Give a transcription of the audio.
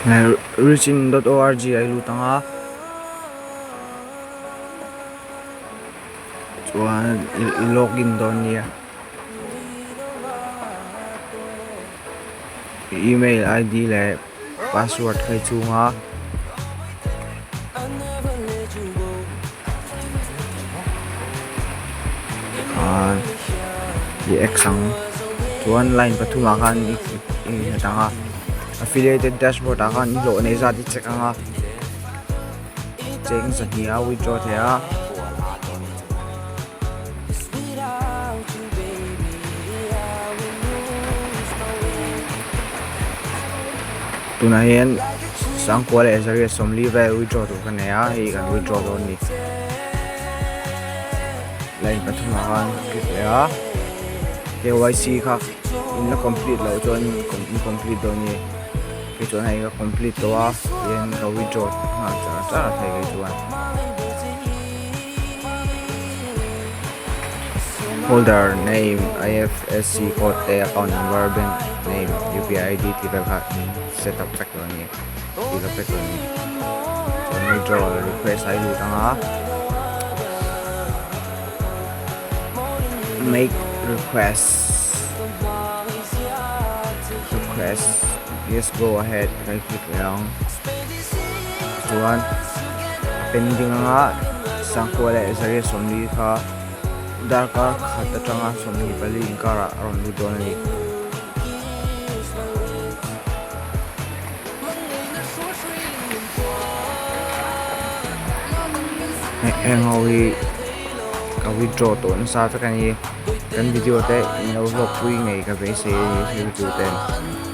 RichIND.org ai lu tanga chuan login don nia email ID le password khai chunga di exang chuan line pathuma khan i tanga affiliated dashboard akan i hlawh nei zat i check anga Cheng sakia withdraw theia tuna hian sangkua le zari somli ve withdraw tu kan neya hi kan withdraw don ni line pathuma khan kya KYC kha in la complete lo chuan complete don ni ke chuan hai ka complete to a hian ka withdraw ha cha thei ke chuan holder name IFSC code te account number bank name UPI ID tibel kha set up pack don ni tibel pack don ni chuan withdraw request ai lu tanga make request yes go ahead right click around chuan pending anga sangkua le zari somli kha darkar khata tanga somli pali inkara aron lu don ni hangawi ka withdraw to na sa ta kan video te no vlog pui ngai ka be se video ten